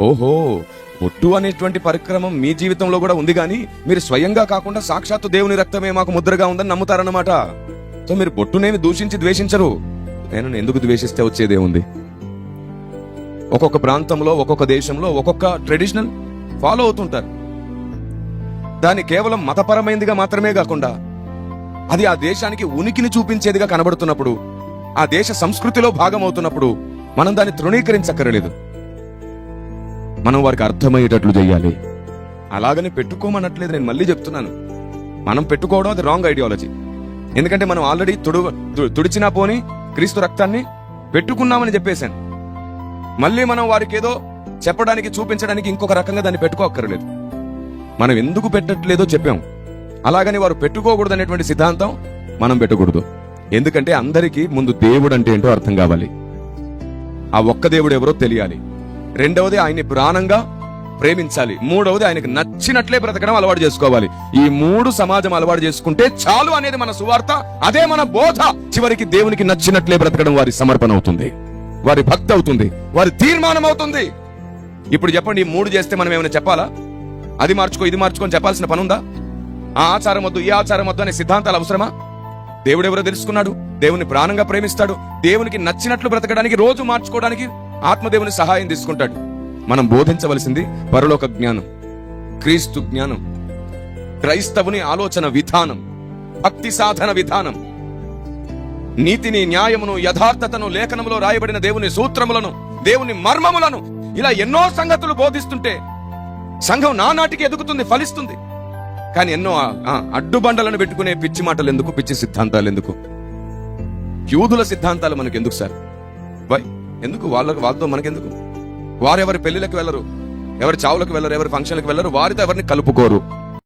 ఓహో, బొట్టు అనేటువంటి పరిక్రమం మీ జీవితంలో కూడా ఉంది, కానీ మీరు స్వయంగా కాకుండా సాక్షాత్తు దేవుని రక్తమే మాకు ముద్రగా ఉందని నమ్ముతారన్నమాట. సో మీరు బొట్టునేమి దూషించి ద్వేషించరు. నేను ఎందుకు ద్వేషిస్తే వచ్చేదే ఉంది? ఒక్కొక్క ప్రాంతంలో, ఒక్కొక్క దేశంలో ఒక్కొక్క ట్రెడిషనల్ ఫాలో అవుతుంటారు. దాన్ని కేవలం మతపరమైనదిగా మాత్రమే కాకుండా అది ఆ దేశానికి ఉనికిని చూపించేదిగా కనబడుతున్నప్పుడు, ఆ దేశ సంస్కృతిలో భాగం అవుతున్నప్పుడు మనం దాన్ని తృణీకరించక్కర్లేదు. మనం వారికి అర్థమయ్యేటట్లు చెయ్యాలి. అలాగని పెట్టుకోమనట్లేదు, నేను మళ్ళీ చెప్తున్నాను. మనం పెట్టుకోవడం అది రాంగ్ ఐడియాలజీ. ఎందుకంటే మనం ఆల్రెడీ తుడిచినా పోని క్రీస్తు రక్తాన్ని పెట్టుకున్నామని చెప్పేశాను. మళ్ళీ మనం వారికి ఏదో చెప్పడానికి, చూపించడానికి ఇంకొక రకంగా దాన్ని పెట్టుకోక్కర్లేదు. మనం ఎందుకు పెట్టట్లేదో చెప్పాం. అలాగని వారు పెట్టుకోకూడదు అనేటువంటి సిద్ధాంతం మనం పెట్టకూడదు. ఎందుకంటే అందరికీ ముందు దేవుడు అంటే ఏంటో అర్థం కావాలి. ఆ ఒక్క దేవుడు ఎవరో తెలియాలి. రెండవది ఆయన్ని ప్రాణంగా ప్రేమించాలి. మూడవది ఆయనకు నచ్చినట్లే బ్రతకడం అలవాటు చేసుకోవాలి. ఈ మూడు సమాజం అలవాటు చేసుకుంటే చాలు అనేది మన సువార్త, అదే మన బోధ. చివరికి దేవునికి నచ్చినట్లే బ్రతకడం వారి సమర్పణ అవుతుంది, వారి భక్తి అవుతుంది, వారి తీర్మానం అవుతుంది. ఇప్పుడు చెప్పండి, ఈ మూడు చేస్తే మనం ఏమైనా చెప్పాలా? అది మార్చుకో, ఇది మార్చుకొని చెప్పాల్సిన పనుందా? ఆ ఆచారం వద్దు, ఈ ఆచారం వద్దు అనే సిద్ధాంతాలు అవసరమా? దేవుడు ఎవరో తెలుసుకున్నాడు, దేవుని ప్రాణంగా ప్రేమిస్తాడు, దేవునికి నచ్చినట్లు బ్రతకడానికి, రోజు మార్చుకోవడానికి ఆత్మదేవుని సహాయం తీసుకుంటాడు. మనం బోధించవలసింది పరలోక జ్ఞానం, క్రీస్తు జ్ఞానం, క్రైస్తవుని ఆలోచన విధానం, భక్తి సాధన విధానం, నీతిని, న్యాయమును, యథార్థతను, లేఖనములో రాయబడిన దేవుని సూత్రములను, దేవుని మర్మములను, ఇలా ఎన్నో సంగతులు బోధిస్తుంటే సంఘం నానాటికి ఎదుగుతుంది, ఫలిస్తుంది. కానీ ఎన్నో అడ్డుబండలను పెట్టుకునే పిచ్చి మాటలు ఎందుకు, పిచ్చి సిద్ధాంతాలు ఎందుకు? యూదుల సిద్ధాంతాలు మనకు ఎందుకు సార్? ఎందుకు? వాళ్ళతో మనకెందుకు? వారెవరి పెళ్లిలకు వెళ్ళరు, ఎవరి చావులకు వెళ్ళరు, ఎవరి ఫంక్షన్లకు వెళ్ళరు, వారితో ఎవరిని కలుపుకోరు.